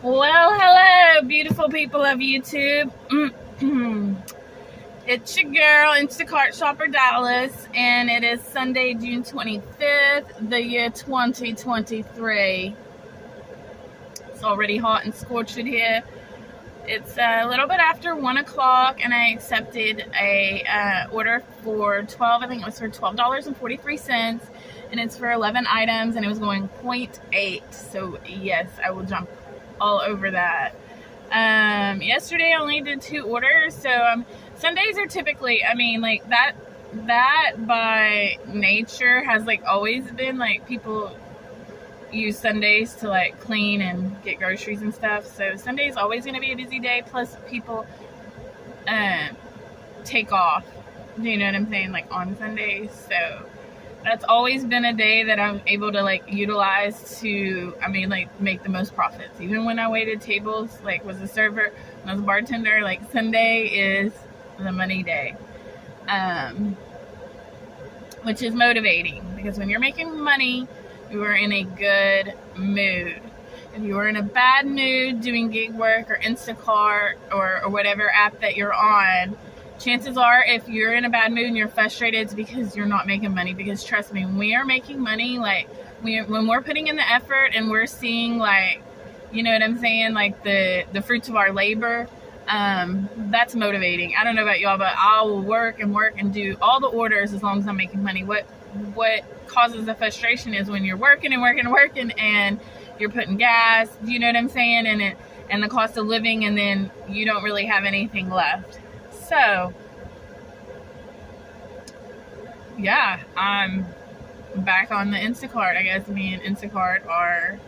Well, hello, beautiful people of YouTube. It's your girl, Instacart Shopper Dallas, and it is Sunday, June 25th, the year 2023. It's already hot and scorching here. It's a little bit after 1 o'clock, and I accepted a order for I think it was for $12.43, and it's for 11 items, and it was going 0.8. So yes, I will jump all over that. Yesterday I only did 2 orders, so Sundays are typically, that by nature has always been people use Sundays to clean and get groceries and stuff. So Sunday's always going to be a busy day. Plus people take off. Do you know what I'm saying? On Sundays. So that's always been a day that I'm able to utilize to make the most profits. Even when I waited tables, was a server, when I was a bartender, Sunday is the money day. Which is motivating, because when you're making money, you are in a good mood. If you are in a bad mood doing gig work or Instacart or whatever app that you're on, chances are if you're in a bad mood and you're frustrated, it's because you're not making money. Because trust me, when we are making money, when we're putting in the effort and we're seeing you know what I'm saying, the fruits of our labor, that's motivating. I don't know about y'all, but I will work and do all the orders as long as I'm making money. What causes the frustration is when you're working and you're putting gas, you know what I'm saying, and the cost of living, and then you don't really have anything left. So yeah, I'm back on the Instacart. I guess me and Instacart are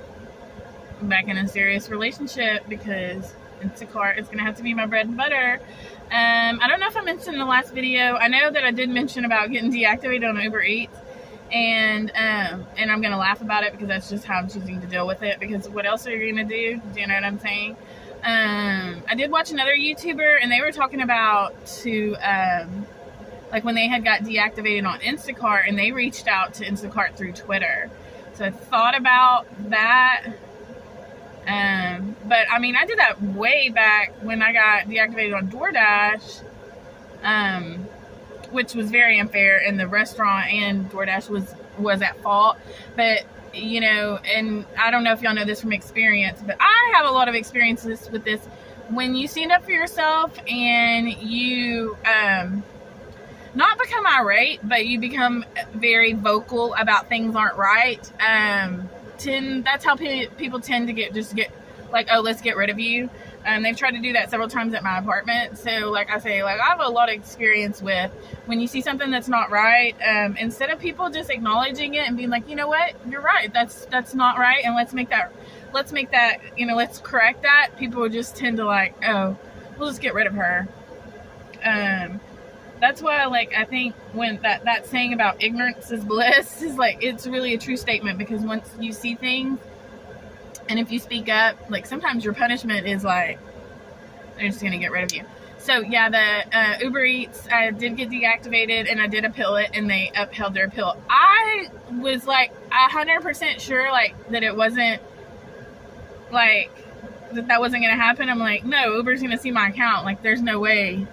back in a serious relationship, because Instacart is gonna have to be my bread and butter. I don't know if I mentioned in the last video. I know that I did mention about getting deactivated on Uber Eats, and I'm gonna laugh about it because that's just how I'm choosing to deal with it. Because what else are you gonna do? Do you know what I'm saying? I did watch another YouTuber, and they were talking about when they had got deactivated on Instacart, and they reached out to Instacart through Twitter. So I thought about that. But I did that way back when I got deactivated on DoorDash, which was very unfair, and the restaurant and DoorDash was at fault. But and I don't know if y'all know this from experience, but I have a lot of experiences with this. When you stand up for yourself and you not become irate, but you become very vocal about things aren't right, that's how people tend to get oh, let's get rid of you. They've tried to do that several times at my apartment. So I say, I have a lot of experience with when you see something that's not right, instead of people just acknowledging it and being like, you know what, you're right, that's not right, and let's make that, let's correct that. People just tend to oh, we'll just get rid of her. That's why I think when that saying about ignorance is bliss is it's really a true statement, because once you see things, and if you speak up, sometimes your punishment is they're just gonna get rid of you. So yeah, the Uber Eats, I did get deactivated, and I did appeal it, and they upheld their appeal. I was 100% sure that it wasn't that wasn't gonna happen. I'm no, Uber's gonna see my account. There's no way.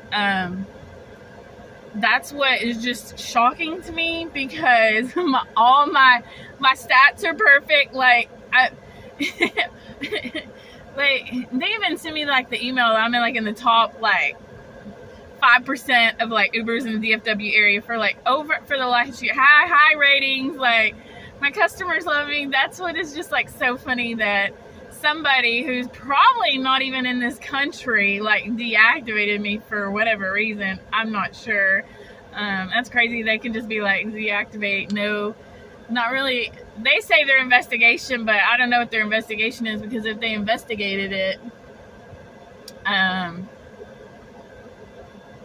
That's what is just shocking to me, because all my stats are perfect. They even send me the email that I'm in the top 5% of Ubers in the DFW area for for the last year. High ratings. My customers love me. That's what is just so funny, that somebody who's probably not even in this country deactivated me for whatever reason. I'm not sure. That's crazy. They can just be deactivate. No, not really. They say their investigation, but I don't know what their investigation is, because if they investigated it,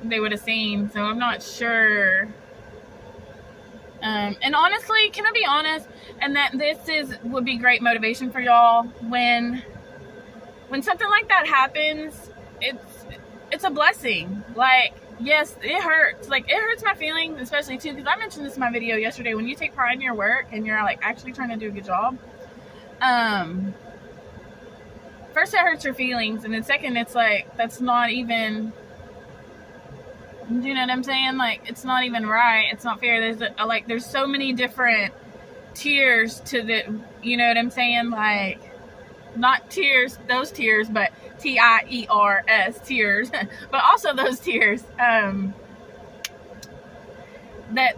they would have seen. So I'm not sure. And honestly, can I be honest? And that this would be great motivation for y'all. When something like that happens, it's a blessing. Yes, it hurts. It hurts my feelings, especially too, because I mentioned this in my video yesterday. When you take pride in your work and you're actually trying to do a good job, first it hurts your feelings, and then second, it's like, that's not even, do you know what I'm saying? Like, it's not even right. It's not fair. There's so many different tiers to the, you know what I'm saying? Like, not tears, those tears, but TIERS, tears, but also those tears, that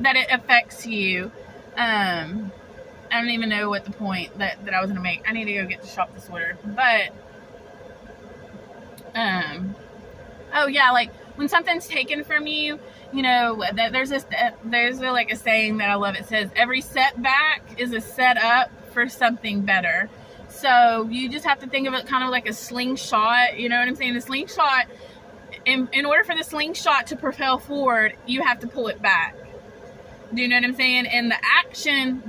it affects you. I don't even know what the point that I was going to make. I need to go get to shop this order. But, oh yeah, like, when something's taken from you, you know, that there's a saying that I love. It says, every setback is a setup for something better. So you just have to think of it kind of like a slingshot. You know what I'm saying? The slingshot, in order for the slingshot to propel forward, you have to pull it back. Do you know what I'm saying? And the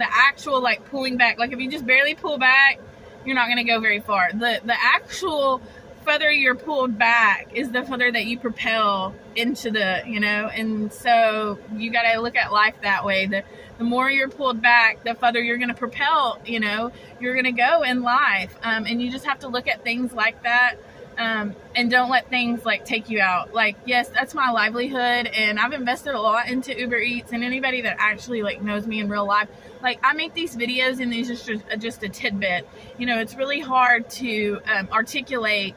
actual like pulling back, like if you just barely pull back, you're not going to go very far. The actual further you're pulled back is the further that you propel into the, you know, and so you got to look at life that way. The more you're pulled back, the further you're going to propel, you know, you're going to go in life. And you just have to look at things like that. And don't let things like take you out. Like, yes, that's my livelihood, and I've invested a lot into Uber Eats, and anybody that actually like knows me in real life, like, I make these videos and these just a tidbit. You know, it's really hard to articulate.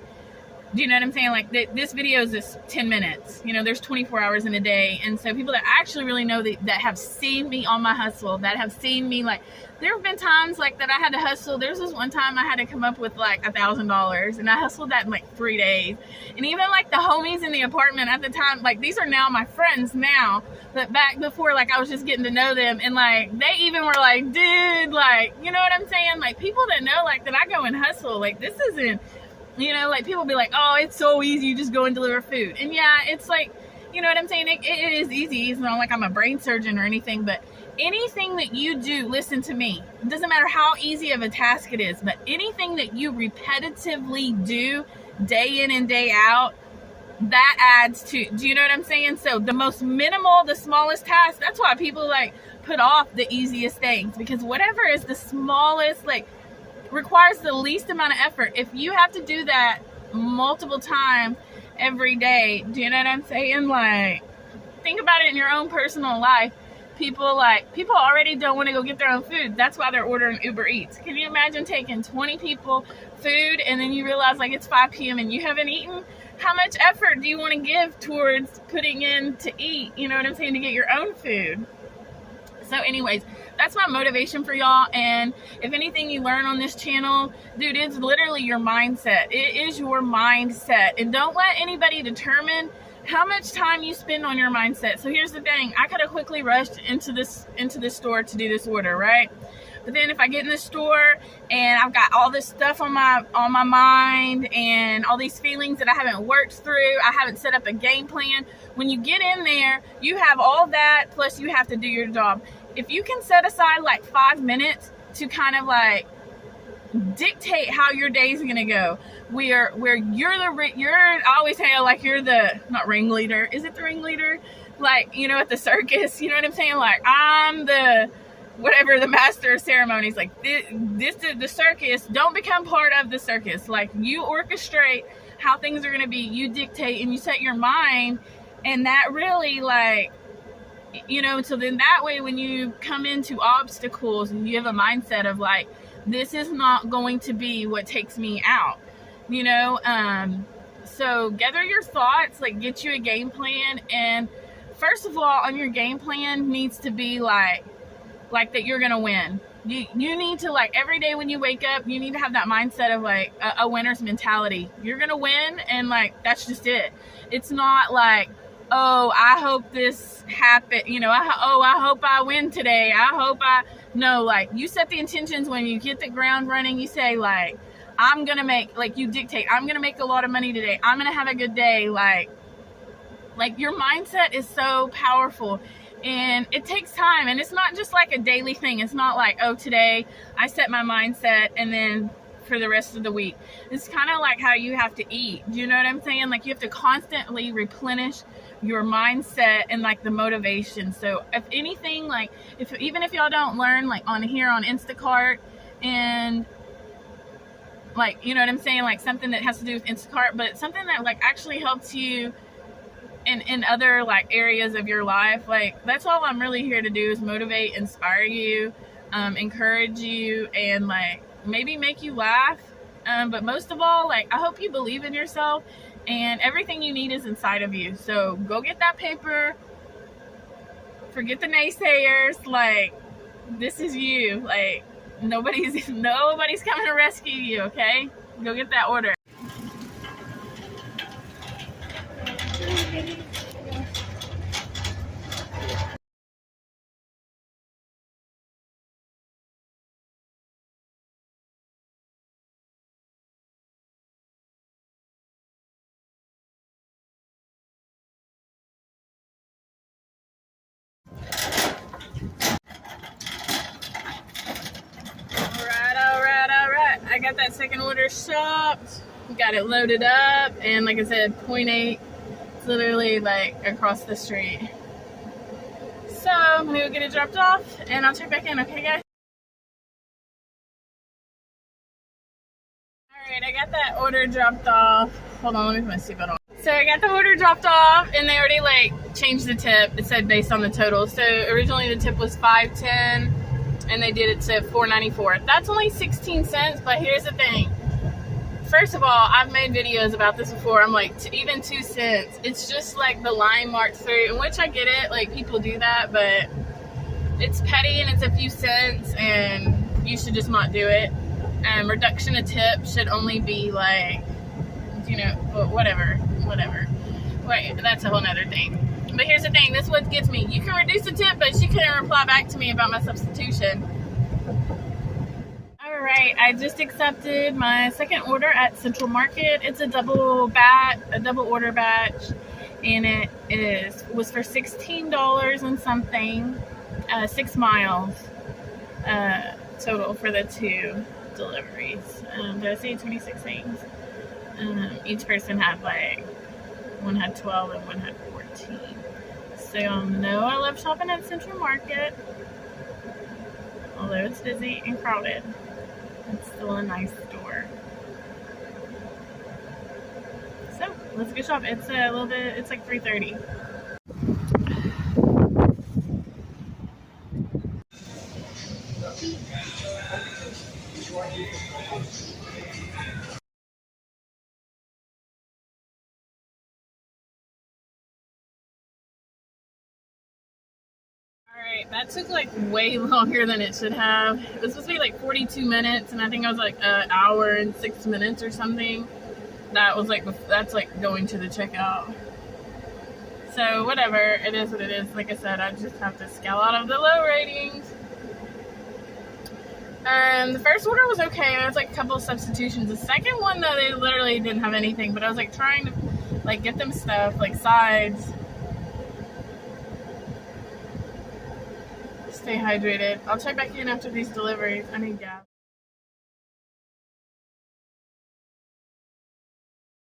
Do you know what I'm saying? Like, this video is just 10 minutes. You know, there's 24 hours in a day. And so people that actually really know that have seen me on my hustle, that have seen me, like, there have been times, like, that I had to hustle. There's this one time I had to come up with, like, $1,000. And I hustled that in, like, 3 days. And even, like, the homies in the apartment at the time, like, these are now my friends now. But back before, like, I was just getting to know them. And, like, they even were like, dude, like, you know what I'm saying? Like, people that know, like, that I go and hustle, like, this isn't, you know, like, people be like, oh, it's so easy, you just go and deliver food. And yeah, it's like, you know what I'm saying? It is easy. It's not like I'm a brain surgeon or anything, but anything that you do, listen to me. It doesn't matter how easy of a task it is, but anything that you repetitively do day in and day out, that adds to, do you know what I'm saying? So the most minimal, the smallest task, that's why people like put off the easiest things, because whatever is the smallest, like, requires the least amount of effort. If you have to do that multiple times every day, do you know what I'm saying? Like, think about it in your own personal life. People already don't want to go get their own food. That's why they're ordering Uber Eats. Can you imagine taking 20 people food and then you realize, like, it's 5 p.m. and you haven't eaten? How much effort do you want to give towards putting in to eat, you know what I'm saying, to get your own food? So anyways, that's my motivation for y'all. And if anything you learn on this channel, dude, it's literally your mindset. It is your mindset. And don't let anybody determine how much time you spend on your mindset. So here's the thing. I could have quickly rushed into this store to do this order, right? But then if I get in the store and I've got all this stuff on my mind and all these feelings that I haven't worked through, I haven't set up a game plan. When you get in there, you have all that, plus you have to do your job. If you can set aside like 5 minutes to kind of like dictate how your day's gonna go, where I always say, like, you're the, not ringleader, is it the ringleader? Like, you know, at the circus, you know what I'm saying? Like, I'm the, whatever, the master of ceremonies. Like, this is the circus. Don't become part of the circus. Like, you orchestrate how things are gonna be, you dictate, and you set your mind, and that really, like, you know, so then that way when you come into obstacles and you have a mindset of like, this is not going to be what takes me out, you know. So gather your thoughts, like, get you a game plan. And first of all, on your game plan needs to be like that you're gonna win. You need to, like, every day when you wake up, you need to have that mindset of like a winner's mentality. You're gonna win, and like, that's just it. It's not like, oh, I hope this happen, you know, I hope I win today. No, like, you set the intentions when you get the ground running. You say, like, I'm going to make, like, you dictate, I'm going to make a lot of money today. I'm going to have a good day. Like your mindset is so powerful, and it takes time. And it's not just like a daily thing. It's not like, oh, today I set my mindset and then for the rest of the week. It's kind of like how you have to eat. Do you know what I'm saying? Like, you have to constantly replenish your mindset and like the motivation. So if anything, like, even if y'all don't learn like on here on Instacart, and like, you know what I'm saying, like something that has to do with Instacart, but something that like actually helps you in other like areas of your life. Like that's all I'm really here to do, is motivate, inspire you, encourage you, and like maybe make you laugh. But most of all, like, I hope you believe in yourself, and everything you need is inside of you. So go get that paper. Forget the naysayers. Like, this is you. Like, nobody's coming to rescue you, okay? Go get that order. Alright. I got that second order shopped. Got it loaded up, and like I said, 0.8. It's literally like across the street. So I'm gonna go get it dropped off, and I'll check back in, okay guys? Alright, I got that order dropped off. Hold on, let me put my seatbelt on. So I got the order dropped off, and they already like changed the tip. It said based on the total. So originally the tip was $5.10, and they did it to $4.94. That's only 16 cents, but here's the thing. First of all, I've made videos about this before. I'm like, even 2 cents. It's just like the line marked through, in which I get it. Like, people do that, but it's petty and it's a few cents, and you should just not do it. Reduction of tip should only be like, you know, whatever. Wait, that's a whole nother thing. But here's the thing. This is what gets me. You can reduce the tip, but she couldn't reply back to me about my substitution. Alright, I just accepted my second order at Central Market. It's a double order batch, and it was for $16 and something, 6 miles total for the 2 deliveries. Did I say 26 things? Each person had like, one had 12 and one had 14. So y'all know I love shopping at Central Market, although it's busy and crowded. It's still a nice store. So let's go shop. It's a little bit, it's like 3:30. Alright, that took like way longer than it should have. It was supposed to be like 42 minutes, and I think I was like an hour and 6 minutes or something. That's like going to the checkout. So whatever, it is what it is. Like I said, I just have to scale out of the low ratings. The first order was okay. There was like a couple of substitutions. The second one though, they literally didn't have anything, but I was like trying to like get them stuff like sides. Stay hydrated. I'll check back in after these deliveries. I need gas.